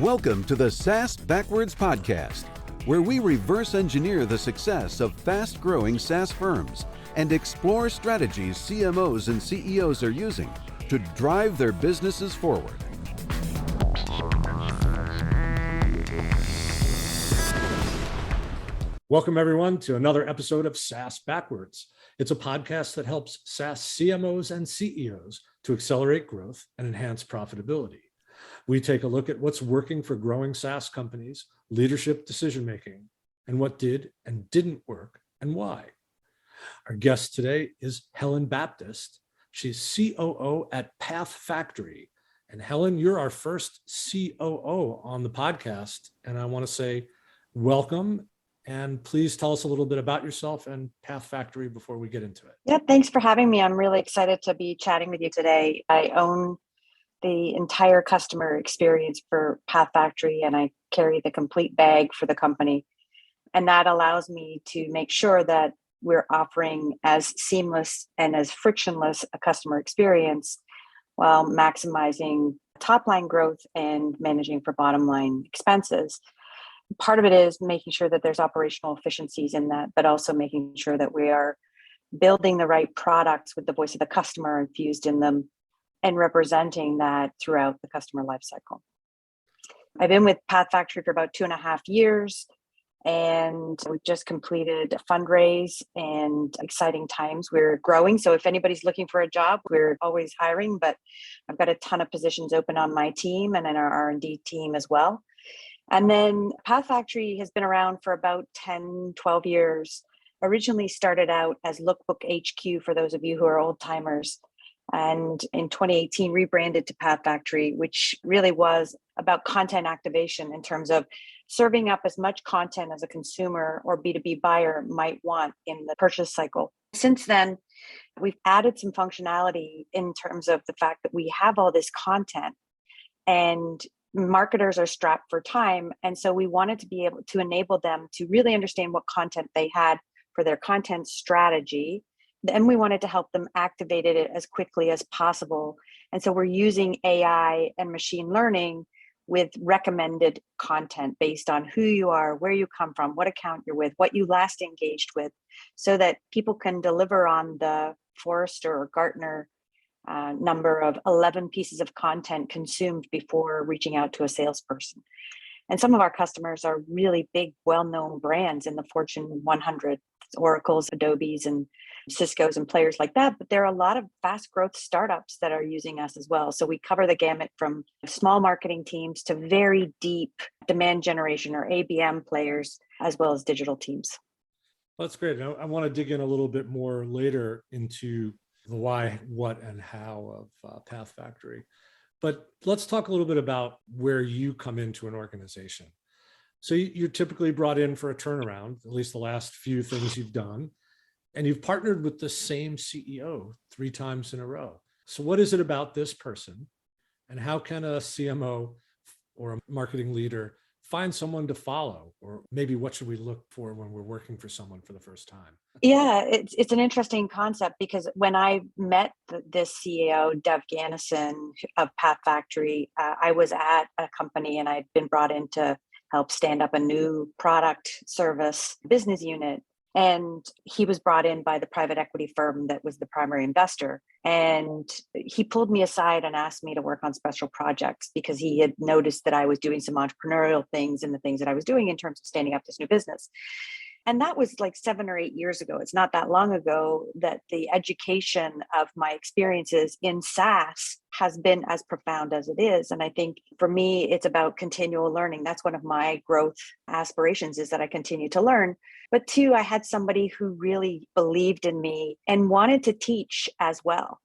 Welcome to the SaaS Backwards Podcast, where we reverse engineer the success of fast-growing SaaS firms and explore strategies CMOs and CEOs are using to drive their businesses forward. Welcome, everyone, to another episode of SaaS Backwards. It's a podcast that helps SaaS CMOs and CEOs to accelerate growth and enhance profitability. We take a look at what's working for growing SaaS companies, leadership decision-making, and what did and didn't work and why. Our guest today is Helen Baptist. She's COO at PathFactory. And Helen, you're our first COO on the podcast. And I want to say welcome. And please tell us a little bit about yourself and PathFactory before we get into it. Yeah, thanks for having me. I'm really excited to be chatting with you today. I own the entire customer experience for PathFactory, and I carry the complete bag for the company. And that allows me to make sure that we're offering as seamless and as frictionless a customer experience while maximizing top line growth and managing for bottom line expenses. Part of it is making sure that there's operational efficiencies in that, but also making sure that we are building the right products with the voice of the customer infused in them and representing that throughout the customer lifecycle. I've been with PathFactory for about 2.5 years, and we've just completed a fundraise and exciting times. We're growing. So if anybody's looking for a job, we're always hiring, but I've got a ton of positions open on my team and in our R&D team as well. And then PathFactory has been around for about 10, 12 years. Originally started out as Lookbook HQ for those of you who are old timers. And in 2018, rebranded to PathFactory, which really was about content activation in terms of serving up as much content as a consumer or B2B buyer might want in the purchase cycle. Since then, we've added some functionality in terms of the fact that we have all this content and marketers are strapped for time. And so we wanted to be able to enable them to really understand what content they had for their content strategy. Then we wanted to help them activate it as quickly as possible. And so we're using AI and machine learning with recommended content based on who you are, where you come from, what account you're with, what you last engaged with, so that people can deliver on the Forrester or Gartner number of 11 pieces of content consumed before reaching out to a salesperson. And some of our customers are really big, well-known brands in the Fortune 100, Oracles, Adobes, and Cisco's and players like that. But there are a lot of fast growth startups that are using us as well. So we cover the gamut from small marketing teams to very deep demand generation or ABM players, as well as digital teams. Well, that's great. I want to dig in a little bit more later into the why, what, and how of PathFactory. But let's talk a little bit about where you come into an organization. So you're typically brought in for a turnaround, at least the last few things you've done, and you've partnered with the same CEO 3 times in a row. So what is it about this person, and how can a CMO or a marketing leader find someone to follow? Or maybe what should we look for when we're working for someone for the first time? Yeah, it's an interesting concept because when I met this CEO, Dev Gannison of PathFactory, I was at a company and I'd been brought in to help stand up a new product service business unit. And he was brought in by the private equity firm that was the primary investor. And he pulled me aside and asked me to work on special projects because he had noticed that I was doing some entrepreneurial things and the things that I was doing in terms of standing up this new business. And that was like 7 or 8 years ago. It's not that long ago that the education of my experiences in SaaS has been as profound as it is. And I think for me, it's about continual learning. That's one of my growth aspirations, is that I continue to learn. But 2, I had somebody who really believed in me and wanted to teach as well.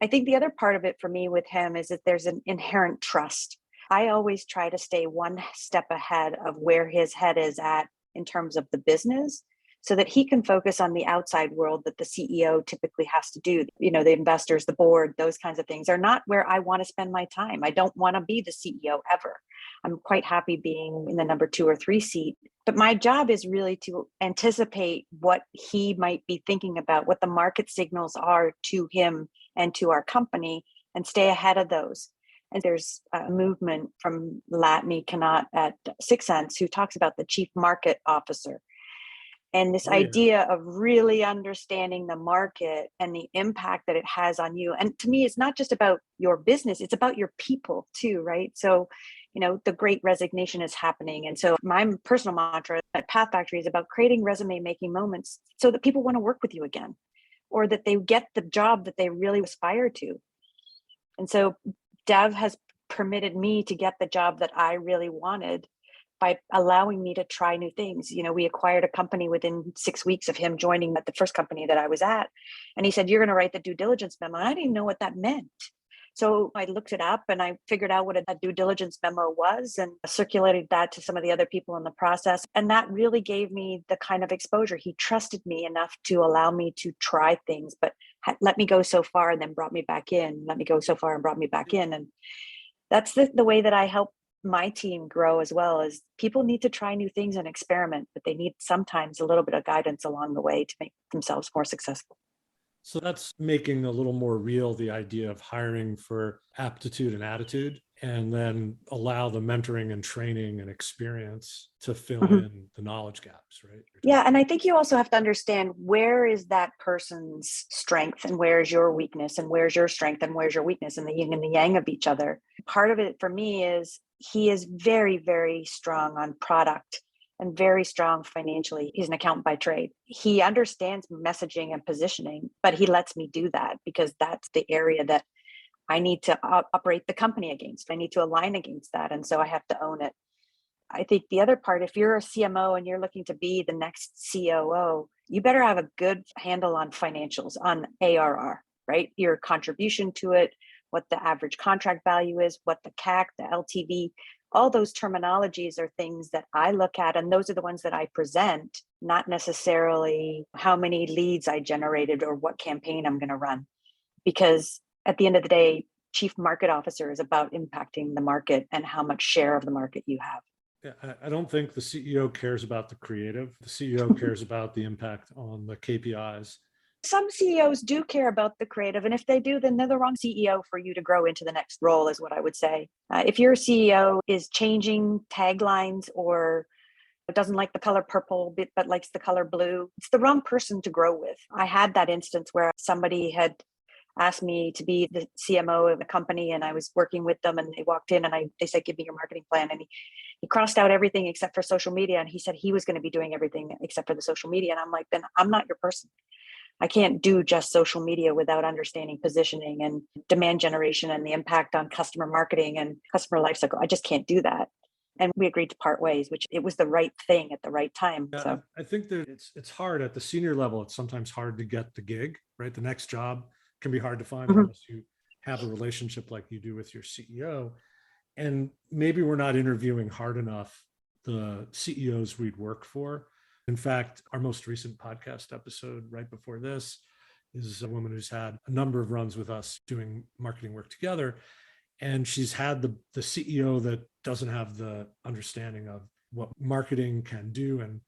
I think the other part of it for me with him is that there's an inherent trust. I always try to stay one step ahead of where his head is at in terms of the business, so that he can focus on the outside world that the CEO typically has to do. You know, the investors, the board, those kinds of things are not where I want to spend my time. I don't want to be the CEO ever. I'm quite happy being in the number 2 or 3 seat. But my job is really to anticipate what he might be thinking about, what the market signals are to him and to our company, and stay ahead of those. And there's a movement from Latney Kanat at Six Sense who talks about the chief market officer. And this idea of really understanding the market and the impact that it has on you. And to me, it's not just about your business, it's about your people too, right? So, the great resignation is happening. And so my personal mantra at PathFactory is about creating resume making moments so that people want to work with you again, or that they get the job that they really aspire to. And so Dev has permitted me to get the job that I really wanted by allowing me to try new things. We acquired a company within 6 weeks of him joining at the first company that I was at. And he said, "You're going to write the due diligence memo." I didn't even know what that meant. So I looked it up and I figured out what a due diligence memo was and circulated that to some of the other people in the process. And that really gave me the kind of exposure. He trusted me enough to allow me to try things, but let me go so far and then brought me back in, let me go so far and brought me back in. And that's the way that I help my team grow as well. Is people need to try new things and experiment, but they need sometimes a little bit of guidance along the way to make themselves more successful. So that's making a little more real the idea of hiring for aptitude and attitude, and then allow the mentoring and training and experience to fill in the knowledge gaps, right? Yeah. And I think you also have to understand, where is that person's strength and where's your weakness, and where's your strength and where's your weakness, and the yin and the yang of each other. Part of it for me is he is very, very strong on product and very strong financially. He's an accountant by trade. He understands messaging and positioning, but he lets me do that because that's the area that I need to operate the company against. I need to align against that. And so I have to own it. I think the other part, if you're a CMO and you're looking to be the next COO, you better have a good handle on financials, on ARR, right? Your contribution to it, what the average contract value is, what the CAC, the LTV, all those terminologies are things that I look at. And those are the ones that I present, not necessarily how many leads I generated or what campaign I'm going to run. Because at the end of the day, chief market officer is about impacting the market and how much share of the market you have. Yeah, I don't think the CEO cares about the creative. The CEO cares about the impact on the KPIs. Some CEOs do care about the creative. And if they do, then they're the wrong CEO for you to grow into the next role, is what I would say. If your CEO is changing taglines or doesn't like the color purple, but likes the color blue, it's the wrong person to grow with. I had that instance where somebody had asked me to be the CMO of a company, and I was working with them, and they walked in and they said, "Give me your marketing plan." And he crossed out everything except for social media. And he said he was going to be doing everything except for the social media. And I'm like, then I'm not your person. I can't do just social media without understanding positioning and demand generation and the impact on customer marketing and customer lifecycle. I just can't do that. And we agreed to part ways, which it was the right thing at the right time. Yeah, so I think that it's hard at the senior level. It's sometimes hard to get the gig, right? The next job can be hard to find unless you have a relationship like you do with your CEO. And maybe we're not interviewing hard enough the CEOs we'd work for. In fact, our most recent podcast episode right before this is a woman who's had a number of runs with us doing marketing work together. And she's had the CEO that doesn't have the understanding of what marketing can do. And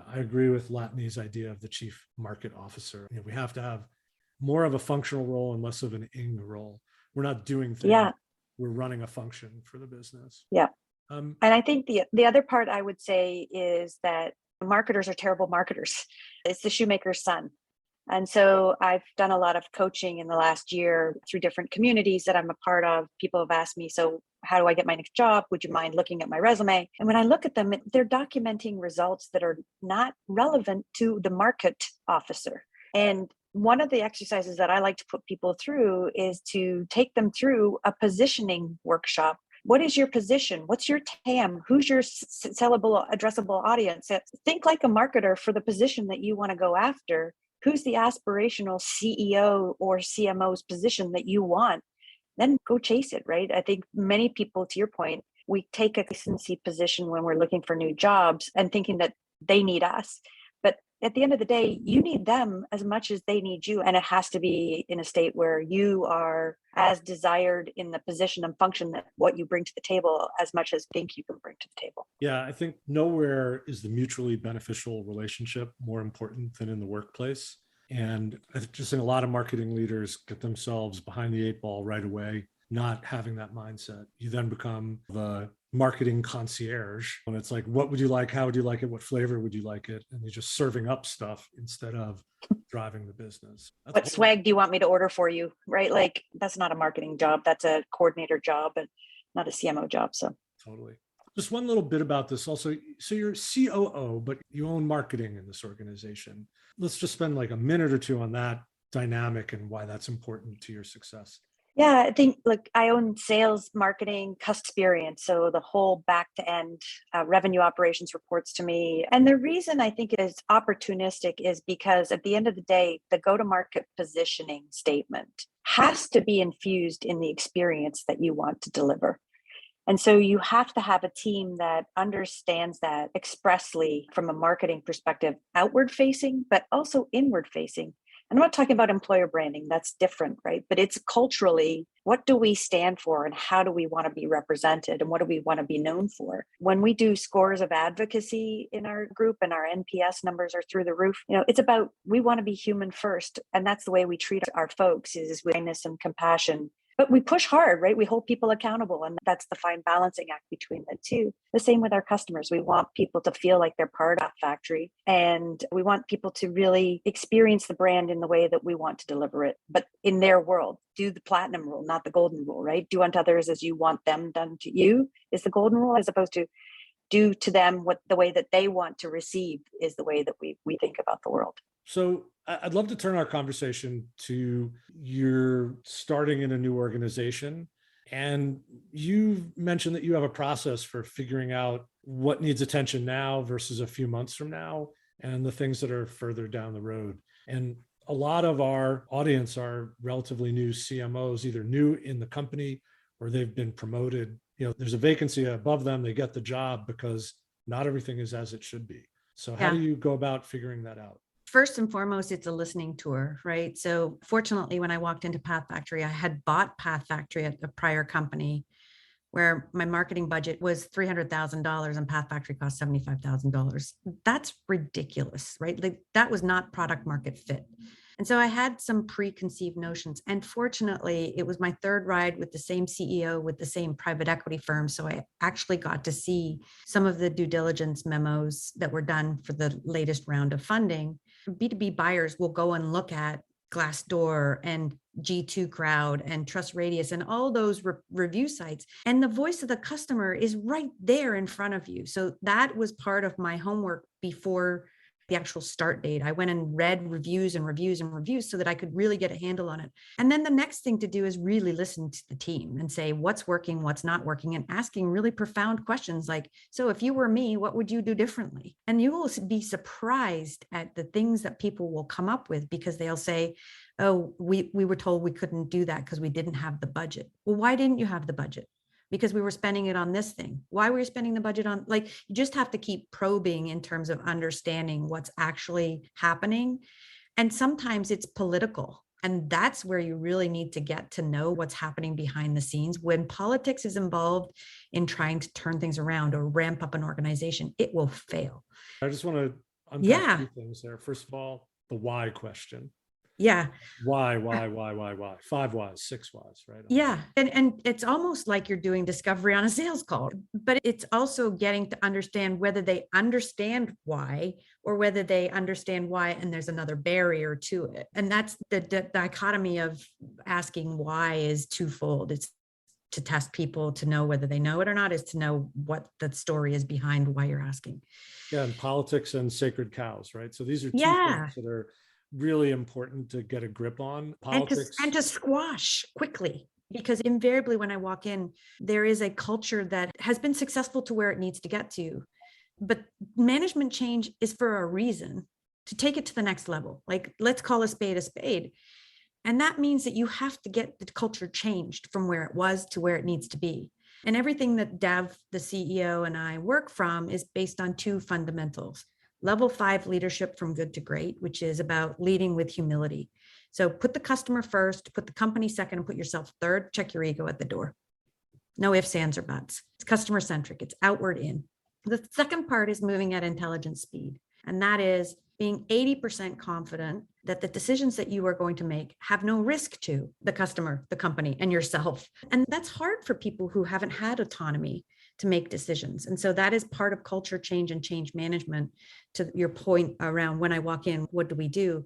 I agree with Latney's idea of the chief market officer. We have to have more of a functional role and less of an ing role. We're not doing things. Yeah. We're running a function for the business. Yeah. And I think the other part I would say is that marketers are terrible marketers. It's the shoemaker's son. And so I've done a lot of coaching in the last year through different communities that I'm a part of. People have asked me, "So how do I get my next job? Would you mind looking at my resume?" And when I look at them, they're documenting results that are not relevant to the market officer. And one of the exercises that I like to put people through is to take them through a positioning workshop. What is your position? What's your TAM? Who's your sellable, addressable audience? Think like a marketer for the position that you want to go after. Who's the aspirational CEO or CMO's position that you want? Then go chase it, right? I think many people, to your point, we take a consistency position when we're looking for new jobs and thinking that they need us. But at the end of the day, you need them as much as they need you. And it has to be in a state where you are as desired in the position and function that what you bring to the table as much as think you can bring to the table. Yeah, I think nowhere is the mutually beneficial relationship more important than in the workplace. And I just think a lot of marketing leaders get themselves behind the eight ball right away not having that mindset. You then become the marketing concierge. And it's like, what would you like? How would you like it? What flavor would you like it? And you're just serving up stuff instead of driving the business. What swag do you want me to order for you? Right? Like, that's not a marketing job. That's a coordinator job, and not a CMO job. So totally. Just one little bit about this also. So you're COO, but you own marketing in this organization. Let's just spend like a minute or two on that dynamic and why that's important to your success. Yeah, I think, look, I own sales, marketing, customer experience. So the whole back to end revenue operations reports to me. And the reason I think it is opportunistic is because at the end of the day, the go-to-market positioning statement has to be infused in the experience that you want to deliver. And so you have to have a team that understands that expressly from a marketing perspective, outward facing, but also inward facing. And I'm not talking about employer branding, that's different, right? But it's culturally, what do we stand for and how do we want to be represented and what do we want to be known for? When we do scores of advocacy in our group and our NPS numbers are through the roof, it's about, we want to be human first. And that's the way we treat our folks, is with kindness and compassion. But we push hard, right? We hold people accountable. And that's the fine balancing act between the two. The same with our customers. We want people to feel like they're part of PathFactory. And we want people to really experience the brand in the way that we want to deliver it, but in their world. Do the platinum rule, not the golden rule, right? Do unto others as you want them done to you is the golden rule, as opposed to do to them what the way that they want to receive is the way that we think about the world. So I'd love to turn our conversation to you're starting in a new organization. And you mentioned that you have a process for figuring out what needs attention now versus a few months from now, and the things that are further down the road. And a lot of our audience are relatively new CMOs, either new in the company or they've been promoted. There's a vacancy above them, they get the job because not everything is as it should be. So how do you go about figuring that out? First and foremost, it's a listening tour, right? So fortunately, when I walked into PathFactory, I had bought PathFactory at a prior company where my marketing budget was $300,000 and PathFactory cost $75,000. That's ridiculous, right? Like, that was not product market fit. And so I had some preconceived notions. And fortunately, it was my third ride with the same CEO, with the same private equity firm. So I actually got to see some of the due diligence memos that were done for the latest round of funding. B2B buyers will go and look at Glassdoor and G2 Crowd and Trust Radius and all those review sites. And the voice of the customer is right there in front of you. So that was part of my homework before the actual start date. I went and read reviews and reviews and reviews so that I could really get a handle on it. And then the next thing to do is really listen to the team and say, what's working, what's not working, and asking really profound questions like, so if you were me, what would you do differently? And you will be surprised at the things that people will come up with, because they'll say, oh, we were told we couldn't do that because we didn't have the budget. Well, why didn't you have the budget? Because we were spending it on this thing. Why were you spending the budget on, like, you just have to keep probing in terms of understanding what's actually happening. And sometimes it's political. And that's where you really need to get to know what's happening behind the scenes. When politics is involved in trying to turn things around or ramp up an organization, it will fail. I just want to unpack two things there. First of all, the why question. Yeah. Why? 5 whys, 6 whys, right? Yeah. And it's almost like you're doing discovery on a sales call, but it's also getting to understand whether they understand why or whether they understand why and there's another barrier to it. And that's the dichotomy of asking why is twofold. It's to test people to know whether they know it or not, is to know what the story is behind why you're asking. Yeah. And politics and sacred cows, right? So these are two things that are really important to get a grip on. Politics and to squash quickly, because invariably when I walk in, there is a culture that has been successful to where it needs to get to, but management change is for a reason, to take it to the next level. Like, let's call a spade. And that means that you have to get the culture changed from where it was to where it needs to be. And everything that Dev, the CEO, and I work from is based on two fundamentals. Level 5 leadership from good to great, which is about leading with humility. So put the customer first, put the company second, and put yourself third. Check your ego at the door. No ifs, ands, or buts. It's customer centric. It's outward in. The second part is moving at intelligent speed. And that is being 80% confident that the decisions that you are going to make have no risk to the customer, the company, and yourself. And that's hard for people who haven't had autonomy to make decisions. And so that is part of culture change and change management. To your point around when I walk in, what do we do?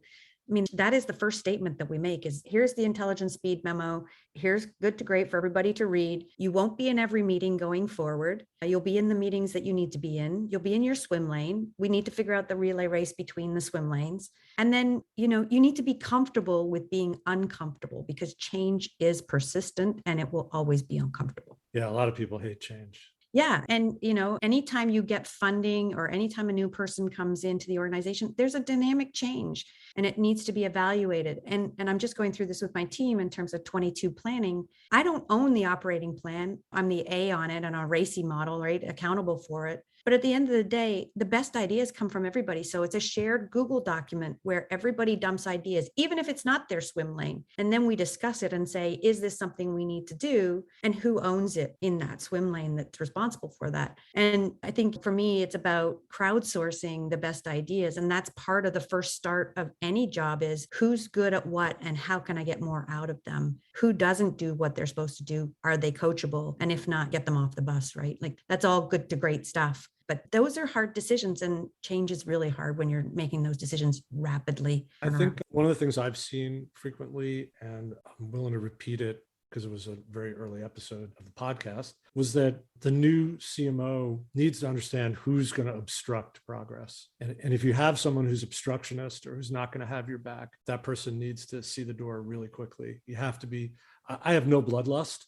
I mean, that is the first statement that we make is here's the intelligence speed memo. Here's good to great for everybody to read. You won't be in every meeting going forward. You'll be in the meetings that you need to be in. You'll be in your swim lane. We need to figure out the relay race between the swim lanes. And then, you need to be comfortable with being uncomfortable because change is persistent and it will always be uncomfortable. Yeah, a lot of people hate change. Yeah. And, anytime you get funding or anytime a new person comes into the organization, there's a dynamic change and it needs to be evaluated. And I'm just going through this with my team in terms of 22 planning. I don't own the operating plan. I'm the A on it and a RACI model, right? Accountable for it. But at the end of the day, the best ideas come from everybody. So it's a shared Google document where everybody dumps ideas, even if it's not their swim lane. And then we discuss it and say, is this something we need to do? And who owns it in that swim lane that's responsible for that? And I think for me, it's about crowdsourcing the best ideas. And that's part of the first start of any job is who's good at what and how can I get more out of them? Who doesn't do what they're supposed to do? Are they coachable? And if not, get them off the bus, right? Like that's all good to great stuff. But those are hard decisions and change is really hard when you're making those decisions rapidly. I think one of the things I've seen frequently, and I'm willing to repeat it because it was a very early episode of the podcast, was that the new CMO needs to understand who's going to obstruct progress. And if you have someone who's obstructionist or who's not going to have your back, that person needs to see the door really quickly. You have to be, I have no bloodlust,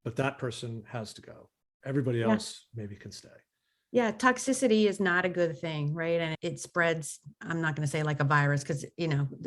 but that person has to go. Everybody else maybe can stay. Yeah, toxicity is not a good thing, right? And it spreads, I'm not going to say like a virus because,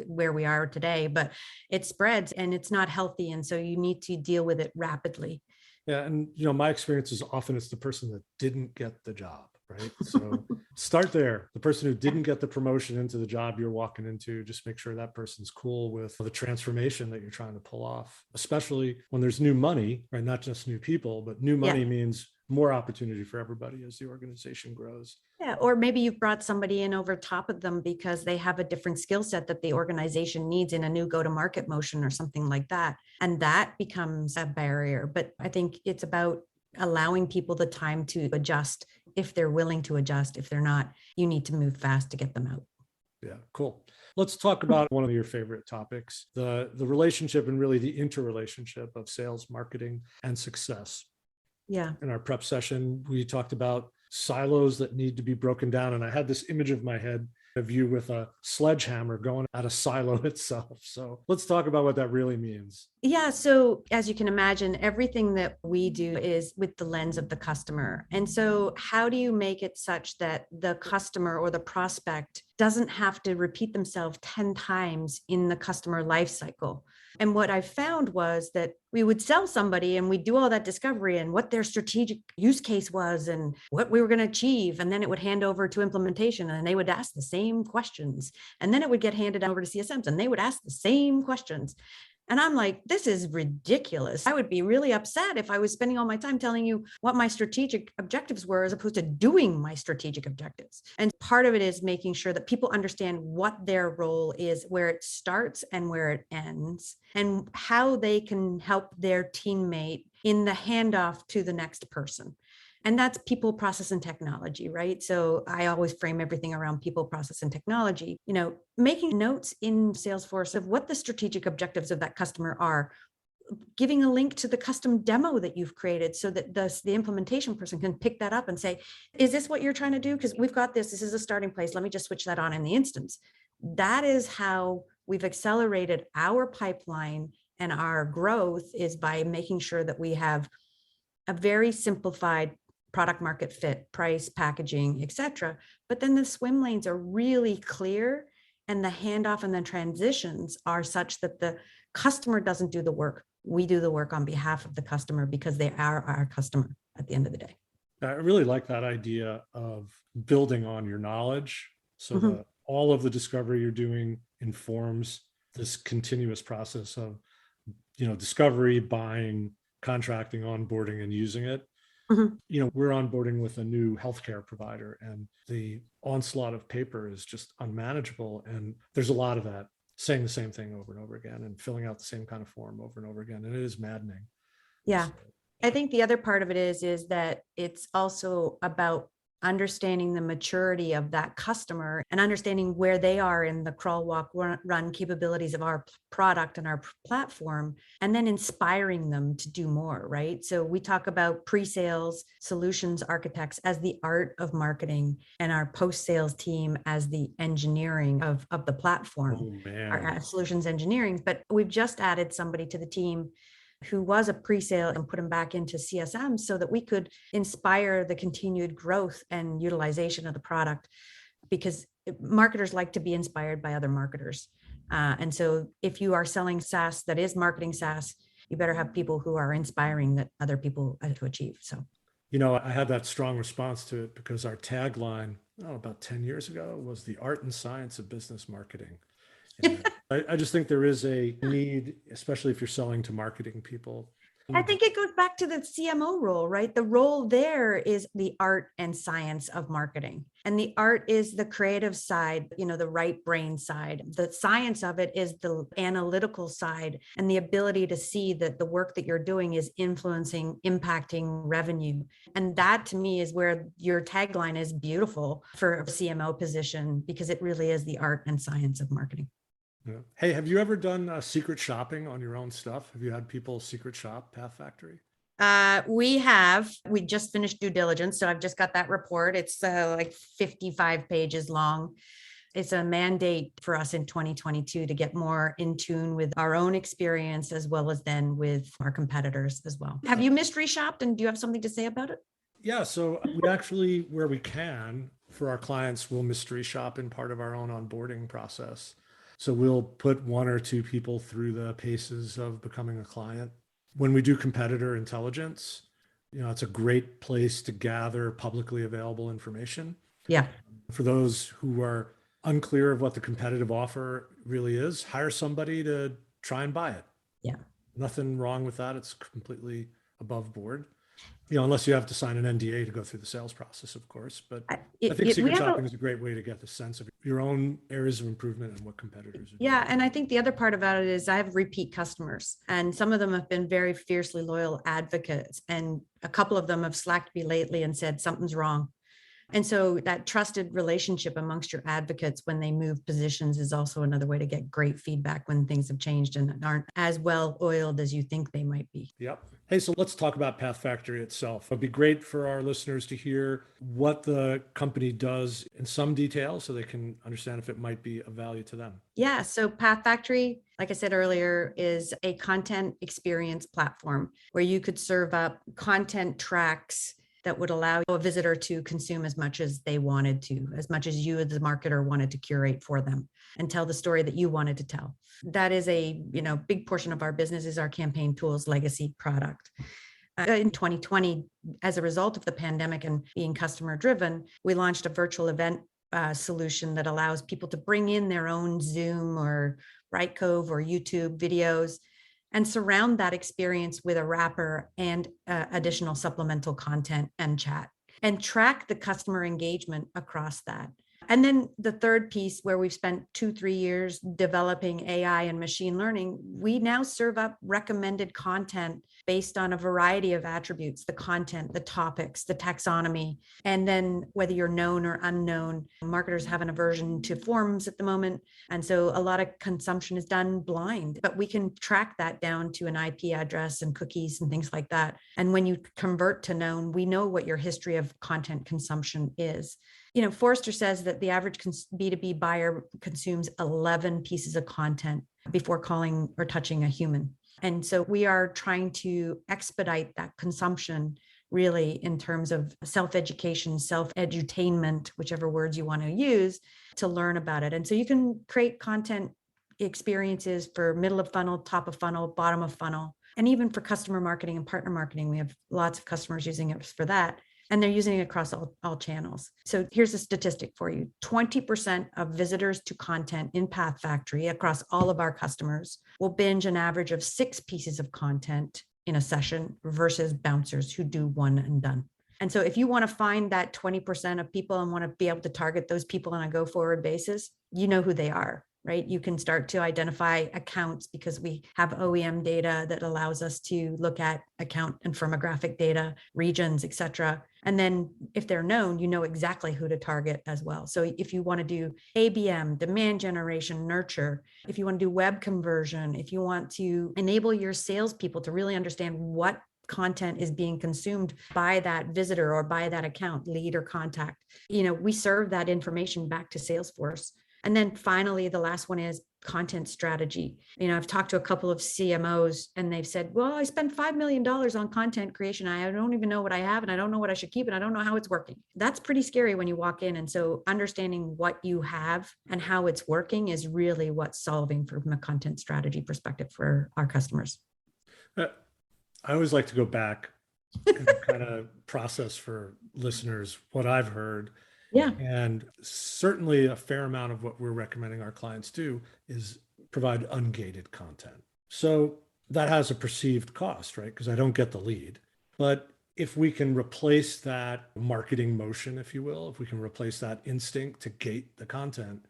where we are today, but it spreads and it's not healthy. And so you need to deal with it rapidly. Yeah. And, my experience is often it's the person that didn't get the job, right? So start there. The person who didn't get the promotion into the job you're walking into, just make sure that person's cool with the transformation that you're trying to pull off, especially when there's new money, right? Not just new people, but new money means more opportunity for everybody as the organization grows. Yeah, or maybe you've brought somebody in over top of them because they have a different skill set that the organization needs in a new go-to-market motion or something like that. And that becomes a barrier. But I think it's about allowing people the time to adjust if they're willing to adjust. If they're not, you need to move fast to get them out. Yeah, cool. Let's talk about one of your favorite topics, the relationship and really the interrelationship of sales, marketing, and success. Yeah. In our prep session, we talked about silos that need to be broken down. And I had this image of my head of you with a sledgehammer going at a silo itself. So let's talk about what that really means. Yeah. So as you can imagine, everything that we do is with the lens of the customer. And so how do you make it such that the customer or the prospect doesn't have to repeat themselves 10 times in the customer life cycle? And what I found was that we would sell somebody and we'd do all that discovery and what their strategic use case was and what we were going to achieve. And then it would hand over to implementation and they would ask the same questions. And then it would get handed over to CSMs and they would ask the same questions. And I'm like, this is ridiculous. I would be really upset if I was spending all my time telling you what my strategic objectives were as opposed to doing my strategic objectives. And part of it is making sure that people understand what their role is, where it starts and where it ends, and how they can help their teammate in the handoff to the next person. And that's people, process, and technology, right? So I always frame everything around people, process, and technology, making notes in Salesforce of what the strategic objectives of that customer are, giving a link to the custom demo that you've created so that the implementation person can pick that up and say, is this what you're trying to do? Because we've got this is a starting place. Let me just switch that on in the instance. That is how we've accelerated our pipeline and our growth is by making sure that we have a very simplified product market fit, price, packaging, et cetera. But then the swim lanes are really clear and the handoff and the transitions are such that the customer doesn't do the work. We do the work on behalf of the customer because they are our customer at the end of the day. I really like that idea of building on your knowledge so that all of the discovery you're doing informs this continuous process of, discovery, buying, contracting, onboarding, and using it. We're onboarding with a new healthcare provider and the onslaught of paper is just unmanageable. And there's a lot of that saying the same thing over and over again and filling out the same kind of form over and over again. And it is maddening. Yeah. So, I think the other part of it is that it's also about understanding the maturity of that customer and understanding where they are in the crawl, walk, run capabilities of our product and our platform, and then inspiring them to do more, right? So we talk about pre-sales solutions architects as the art of marketing and our post-sales team as the engineering of the platform, oh man. our solutions engineering. But we've just added somebody to the team who was a pre-sale and put him back into CSM so that we could inspire the continued growth and utilization of the product, because marketers like to be inspired by other marketers. And so if you are selling SaaS that is marketing SaaS, you better have people who are inspiring that other people to achieve. So, I had that strong response to it because our tagline, about 10 years ago, was the art and science of business marketing. And I just think there is a need, especially if you're selling to marketing people. I think it goes back to the CMO role, right? The role there is the art and science of marketing. And the art is the creative side, the right brain side. The science of it is the analytical side and the ability to see that the work that you're doing is influencing, impacting revenue. And that to me is where your tagline is beautiful for a CMO position, because it really is the art and science of marketing. Yeah. Hey, have you ever done secret shopping on your own stuff? Have you had people secret shop PathFactory? We just finished due diligence. So I've just got that report. It's like 55 pages long. It's a mandate for us in 2022 to get more in tune with our own experience as well as then with our competitors as well. Have you mystery shopped, and do you have something to say about it? Yeah, so we actually, where we can, for our clients, we'll mystery shop in part of our own onboarding process. So we'll put one or two people through the paces of becoming a client. When we do competitor intelligence, it's a great place to gather publicly available information. Yeah. For those who are unclear of what the competitive offer really is, hire somebody to try and buy it. Yeah. Nothing wrong with that. It's completely above board. Unless you have to sign an NDA to go through the sales process, of course. But I think secret shopping is a great way to get the sense of your own areas of improvement and what competitors are doing. Yeah. And I think the other part about it is I have repeat customers, and some of them have been very fiercely loyal advocates. And a couple of them have slacked me lately and said something's wrong. And so that trusted relationship amongst your advocates when they move positions is also another way to get great feedback when things have changed and aren't as well oiled as you think they might be. Yep. Hey, so let's talk about PathFactory itself. It'd be great for our listeners to hear what the company does in some detail so they can understand if it might be of value to them. Yeah. So PathFactory, like I said earlier, is a content experience platform where you could serve up content tracks that would allow a visitor to consume as much as they wanted to, as much as you as the marketer wanted to curate for them and tell the story that you wanted to tell. That is a big portion of our business is our campaign tools legacy product. In 2020, as a result of the pandemic and being customer driven, we launched a virtual event solution that allows people to bring in their own Zoom or Brightcove or YouTube videos and surround that experience with a wrapper and additional supplemental content and chat, and track the customer engagement across that. And then the third piece, where we've spent 2-3 years developing AI and machine learning, we now serve up recommended content based on a variety of attributes: the content, the topics, the taxonomy, and then whether you're known or unknown. Marketers have an aversion to forms at the moment. And so a lot of consumption is done blind, but we can track that down to an IP address and cookies and things like that. And when you convert to known, we know what your history of content consumption is. Forrester says that the average B2B buyer consumes 11 pieces of content before calling or touching a human. And so we are trying to expedite that consumption, really, in terms of self-education, self-edutainment, whichever words you want to use, to learn about it. And so you can create content experiences for middle of funnel, top of funnel, bottom of funnel, and even for customer marketing and partner marketing. We have lots of customers using it for that. And they're using it across all channels. So here's a statistic for you. 20% of visitors to content in PathFactory across all of our customers will binge an average of 6 pieces of content in a session versus bouncers who do one and done. And so if you want to find that 20% of people and want to be able to target those people on a go forward basis, you know who they are. right? You can start to identify accounts because we have OEM data that allows us to look at account and firmographic data, regions, et cetera. And then if they're known, you know exactly who to target as well. So if you want to do ABM, demand generation, nurture, if you want to do web conversion, if you want to enable your salespeople to really understand what content is being consumed by that visitor or by that account, lead or contact, we serve that information back to Salesforce. And then finally, the last one is content strategy. I've talked to a couple of CMOs and they've said, well, I spent $5 million on content creation. I don't even know what I have and I don't know what I should keep and I don't know how it's working. That's pretty scary when you walk in. And so understanding what you have and how it's working is really what's solving from a content strategy perspective for our customers. I always like to go back and kind of process for listeners what I've heard. Yeah. And certainly a fair amount of what we're recommending our clients do is provide ungated content. So that has a perceived cost, right? Because I don't get the lead. But if we can replace that marketing motion, if you will, if we can replace that instinct to gate the content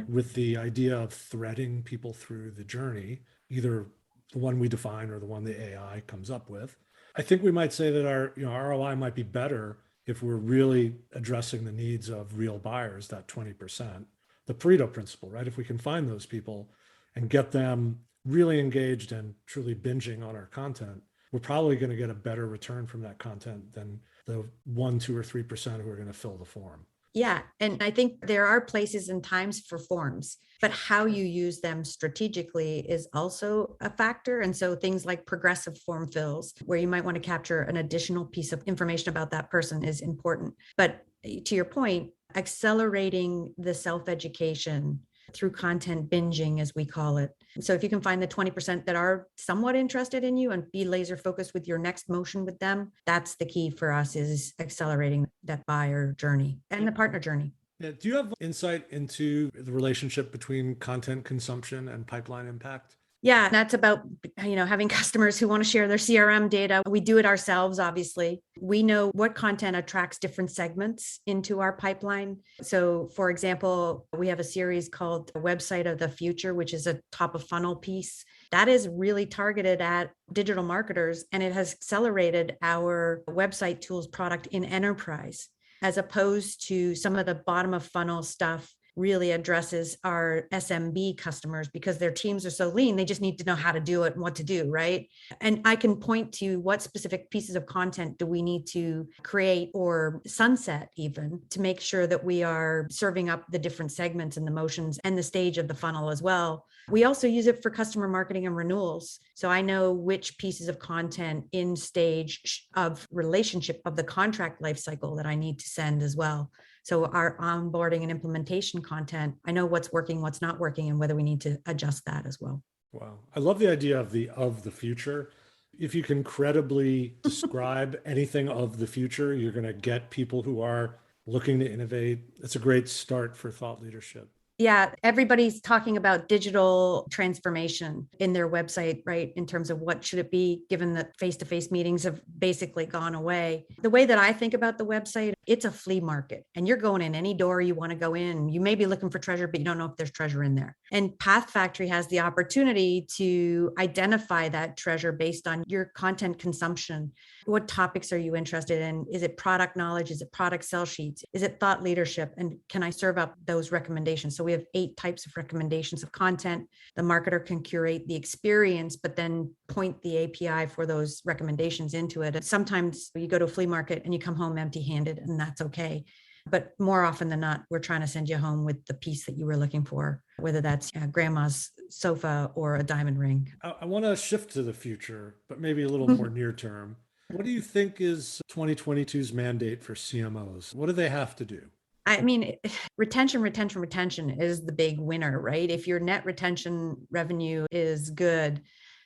with the idea of threading people through the journey, either the one we define or the one the AI comes up with, I think we might say that our ROI might be better if we're really addressing the needs of real buyers, that 20%, the Pareto principle, right? If we can find those people and get them really engaged and truly binging on our content, we're probably going to get a better return from that content than the 1%, 2%, or 3% who are going to fill the form. Yeah. And I think there are places and times for forms, but how you use them strategically is also a factor. And so things like progressive form fills, where you might want to capture an additional piece of information about that person, is important. But to your point, accelerating the self-education through content binging, as we call it. So if you can find the 20% that are somewhat interested in you and be laser focused with your next motion with them, that's the key for us, is accelerating that buyer journey and the partner journey. Yeah. Do you have insight into the relationship between content consumption and pipeline impact? Yeah, that's about, having customers who want to share their CRM data. We do it ourselves, obviously. We know what content attracts different segments into our pipeline. So, for example, we have a series called Website of the Future, which is a top of funnel piece that is really targeted at digital marketers, and it has accelerated our website tools product in enterprise, as opposed to some of the bottom of funnel stuff really addresses our SMB customers because their teams are so lean. They just need to know how to do it and what to do, right? And I can point to what specific pieces of content do we need to create or sunset even to make sure that we are serving up the different segments and the motions and the stage of the funnel as well. We also use it for customer marketing and renewals. So I know which pieces of content in stage of relationship of the contract lifecycle that I need to send as well. So our onboarding and implementation content, I know what's working, what's not working, and whether we need to adjust that as well. Wow. I love the idea of the future. If you can credibly describe anything of the future, you're going to get people who are looking to innovate. It's a great start for thought leadership. Yeah, everybody's talking about digital transformation in their website, right? In terms of what should it be, given that face-to-face meetings have basically gone away. The way that I think about the website, it's a flea market, and you're going in any door you want to go in. You may be looking for treasure, but you don't know if there's treasure in there. And PathFactory has the opportunity to identify that treasure based on your content consumption. What topics are you interested in? Is it product knowledge? Is it product sell sheets? Is it thought leadership? And can I serve up those recommendations? So we have 8 types of recommendations of content. The marketer can curate the experience, but then point the API for those recommendations into it. And sometimes you go to a flea market and you come home empty-handed, and that's okay. But more often than not, we're trying to send you home with the piece that you were looking for, whether that's grandma's sofa or a diamond ring. I want to shift to the future, but maybe a little more near term. What do you think is 2022's mandate for CMOs? What do they have to do? I mean, retention is the big winner, right? If your net retention revenue is good,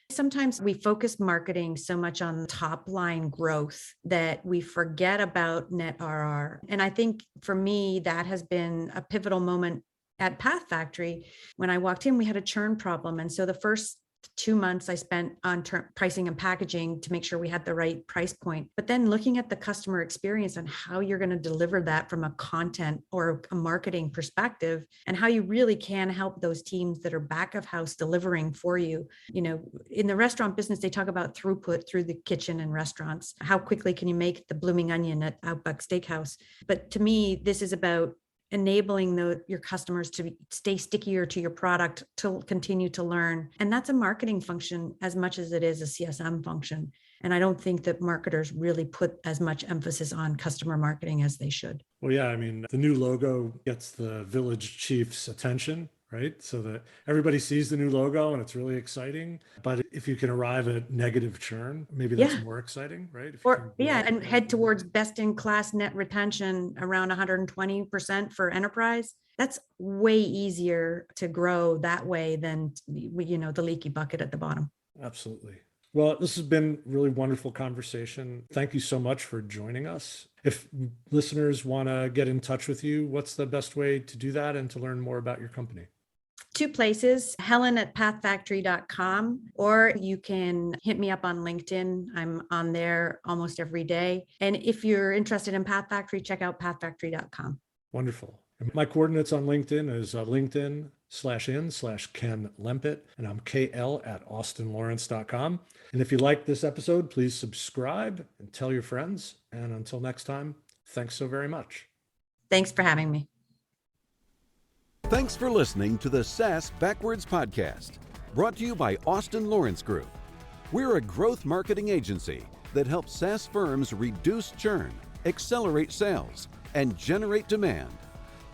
sometimes we focus marketing so much on top line growth that we forget about net RR. And I think for me, that has been a pivotal moment at PathFactory. When I walked in, we had a churn problem. And so the first 2 months I spent on pricing and packaging to make sure we had the right price point. But then looking at the customer experience and how you're going to deliver that from a content or a marketing perspective, and how you really can help those teams that are back of house delivering for you. In the restaurant business, they talk about throughput through the kitchen and restaurants. How quickly can you make the blooming onion at Outback Steakhouse? But to me, this is about enabling your customers to stay stickier to your product, to continue to learn. And that's a marketing function as much as it is a CSM function. And I don't think that marketers really put as much emphasis on customer marketing as they should. Well, yeah, I mean, the new logo gets the village chief's attention, right? So that everybody sees the new logo and it's really exciting. But if you can arrive at negative churn, maybe that's more exciting, right? And head towards best in class net retention around 120% for enterprise. That's way easier to grow that way than, the leaky bucket at the bottom. Absolutely. Well, this has been a really wonderful conversation. Thank you so much for joining us. If listeners want to get in touch with you, what's the best way to do that and to learn more about your company? 2 places, Helen at PathFactory.com, or you can hit me up on LinkedIn. I'm on there almost every day. And if you're interested in PathFactory, check out PathFactory.com. Wonderful. And my coordinates on LinkedIn is LinkedIn/in/Ken Lempit, and I'm KL@AustinLawrence.com. And if you like this episode, please subscribe and tell your friends. And until next time, thanks so very much. Thanks for having me. Thanks for listening to the SaaS Backwards Podcast, brought to you by Austin Lawrence Group. We're a growth marketing agency that helps SaaS firms reduce churn, accelerate sales, and generate demand.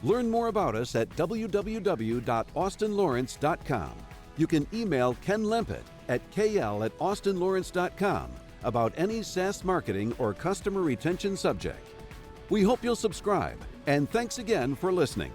Learn more about us at www.austinlawrence.com. You can email Ken Lempit at kl@austinlawrence.com about any SaaS marketing or customer retention subject. We hope you'll subscribe, and thanks again for listening.